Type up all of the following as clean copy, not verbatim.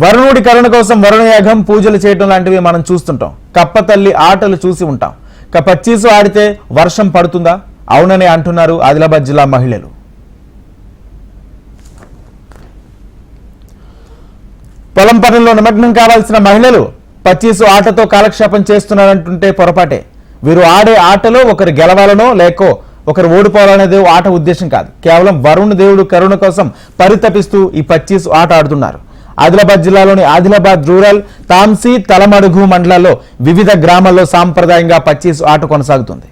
వరుణుడి కరుణ కోసం వరుణయాగం పూజలు చేయడం లాంటివి మనం చూస్తుంటాం. కప్పతల్లి ఆటలు చూసి ఉంటాం. పచ్చీసు ఆడితే వర్షం పడుతుందా? అవునని అంటున్నారు ఆదిలాబాద్ జిల్లా మహిళలు. పొలం పనుల్లో నిమగ్నం కావాల్సిన మహిళలు పచ్చీసు ఆటతో కాలక్షేపం చేస్తున్నారంటుంటే పొరపాటే. వీరు ఆడే ఆటలో ఒకరు గెలవాలనో లేకో ఒకరు ఓడిపోవాలనేది ఆట ఉద్దేశం కాదు. కేవలం వరుణ దేవుడు కరుణ కోసం పరితపిస్తూ ఈ పచ్చీసు ఆట ఆడుతున్నారు. ఆదిలాబాద్ జిల్లాలోని ఆదిలాబాద్ రూరల్, తాంసీ, తలమడుగు మండలాల్లో వివిధ గ్రామాల్లో సాంప్రదాయంగా పచ్చీసు ఆట కొనసాగుతుంది.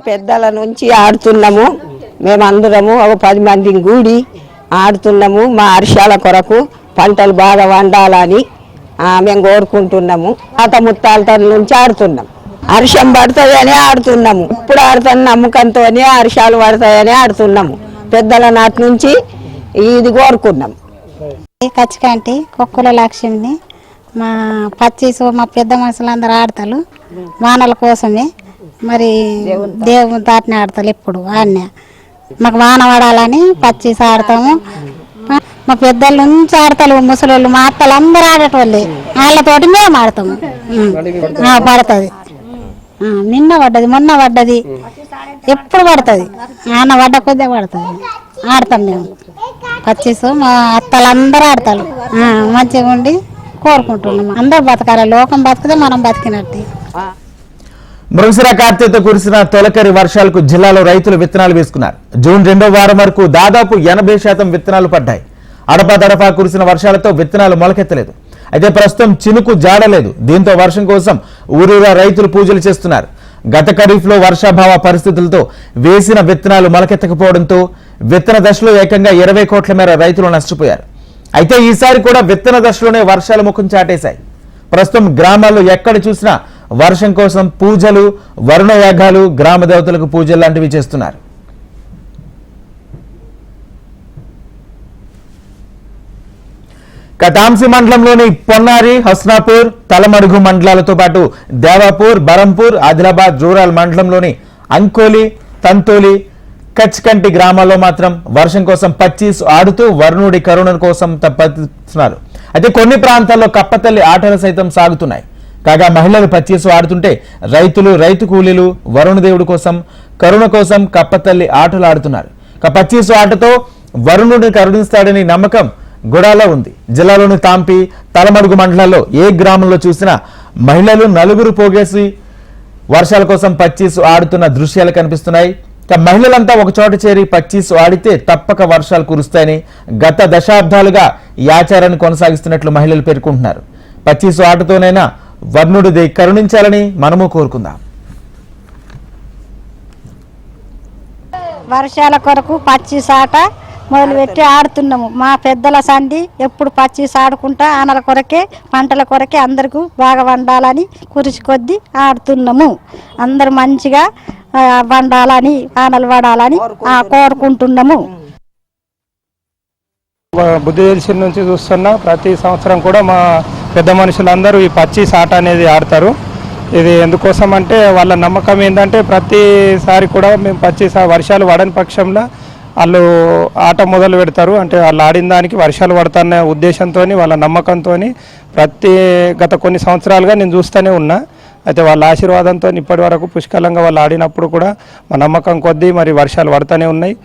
పెద్దల నుంచి ఆడుతున్నాము. మేమందరము ఒక 10 మంది కూడి ఆడుతున్నాము. మా వర్షాల కొరకు పంటలు బాగా వండాలని మేము కోరుకుంటున్నాము. తాత ముత్తాల నుంచి ఆడుతున్నాం. వర్షం పడుతుందని ఆడుతున్నాము. ఇప్పుడు ఆడుతున్న నమ్మకంతో వర్షాలు పడతాయని ఆడుతున్నాము. పెద్దల నాటి నుంచి ఇది కోరుకున్నాం. కచ్చికంటి కుక్కల లక్ష్మిని మా పచ్చీసు మా పెద్ద మనుషులందరూ ఆడతారు వానల కోసమే. మరి దేవుని దాటిని ఆడతారు. ఎప్పుడు ఆడినా మాకు వాన పడాలని పచ్చీసు ఆడతాము. మా పెద్దల నుంచి ఆడతారు. ముసలోళ్ళు మా అత్తలు అందరూ ఆడేటోళ్ళే. వాళ్ళతోటి మేము ఆడతాము. పడుతుంది. నిన్న పడ్డది, మొన్న పడ్డది, ఎప్పుడు పడుతుంది. నాన్న పడ్డ కొద్దిగా పడుతుంది. ఆడతాం మేము పచ్చీసు. మా అత్తలందరూ ఆడతారు. మంచిగా ఉండి కోరుకుంటున్నాం. అందరూ బతకాలి. లోకం బతికితే మనం బతికినట్టు. మృగశిర కార్తీకతో కురిసిన తొలకరి వర్షాలకు జిల్లాలో రైతులు విత్తనాలు వేసుకున్నారు. జూన్ 2వ వారం వరకు దాదాపు 80% విత్తనాలు పడ్డాయి. అడపాదడపా కురిసిన వర్షాలతో విత్తనాలు మొలకెత్తలేదు. అయితే ప్రస్తుతం చినుకు జాడలేదు. దీంతో వర్షం కోసం ఊరూరా రైతులు పూజలు చేస్తున్నారు. గత ఖరీఫ్లో వర్షాభావ పరిస్థితులతో వేసిన విత్తనాలు మొలకెత్తకపోవడంతో విత్తన దశలో ఏకంగా 20 కోట్ల మేర రైతులు నష్టపోయారు. అయితే ఈసారి కూడా విత్తన దశలోనే వర్షాలు ముఖం చాటేశాయి. ప్రస్తుతం గ్రామాల్లో ఎక్కడ చూసినా వర్షం కోసం పూజలు, వరుణ యాగాలు, గ్రామ దేవతలకు పూజలు లాంటివి చేస్తున్నారు. తాంసీ మండలంలోని పొన్నారి, హస్నాపూర్, తలమడుగు మండలాలతో పాటు దేవాపూర్, బరంపూర్, ఆదిలాబాద్ రూరల్ మండలంలోని అంకోలి, తంతోలి, కచ్కంటి గ్రామాల్లో మాత్రం వర్షం కోసం పచ్చీసు ఆడుతూ వరుణుడి కరుణ కోసం తప్పిస్తున్నారు. అయితే కొన్ని ప్రాంతాల్లో కప్పతల్లి ఆటలు సైతం సాగుతున్నాయి. కాగా మహిళలు పచ్చీసు ఆడుతుంటే రైతులు, రైతు కూలీలు వరుణదేవుడి కోసం కరుణ కోసం కప్పతల్లి ఆటలు ఆడుతున్నారు. పచ్చీసు ఆటతో వరుణుడిని కరుణిస్తాడని నమ్మకం గుడాలో ఉంది. జిల్లాలోని తాంపి, తలమడుగు మండలాల్లో ఏ గ్రామంలో చూసినా మహిళలు నలుగురు పోగేసి వర్షాల కోసం పచ్చీసు ఆడుతున్న దృశ్యాలు కనిపిస్తున్నాయి. మహిళలంతా ఒక చోట చేరి పచ్చీసు ఆడితే తప్పక వర్షాలు కురుస్తాయని గత దశాబ్దాలుగా ఈ ఆచారాన్ని కొనసాగిస్తున్నట్లు మహిళలు పేర్కొంటున్నారు. పచ్చీసు ఆటతోనైనా వరుణుడిది కరుణించాలని మనము కోరుకుందాం. వర్షాల కొరకు పచ్చీసు ఆట మొదలుపెట్టి ఆడుతున్నాము. మా పెద్దల సంధి ఎప్పుడు పచ్చీసు ఆడుకుంటా ఆనల కొరకే, పంటల కొరకే అందరికీ బాగా వండాలని కురిసి కొద్దీ ఆడుతున్నాము. అందరూ మంచిగా వండాలని, ఆనలు పడాలని కోరుకుంటున్నాము. బుద్ధి తెలిసిన నుంచి చూస్తున్నా ప్రతి సంవత్సరం కూడా మా పెద్ద మనుషులందరూ ఈ పచ్చీసు ఆట అనేది ఆడతారు. ఇది ఎందుకోసం అంటే వాళ్ళ నమ్మకం ఏంటంటే ప్రతిసారి కూడా మేము పచ్చీసు వర్షాలు పడని పక్షంలో వాళ్ళు ఆట మొదలు పెడతారు. అంటే వాళ్ళు ఆడిన దానికి వర్షాలు పడతాన్న ఉద్దేశంతో, వాళ్ళ నమ్మకంతో గత కొన్ని సంవత్సరాలుగా నేను చూస్తూనే ఉన్నా. అయితే వాళ్ళ ఆశీర్వాదంతో ఇప్పటి వరకు పుష్కలంగా వాళ్ళు ఆడినప్పుడు కూడా మా నమ్మకం కొద్దీ మరి వర్షాలు పడుతూనే ఉన్నాయి.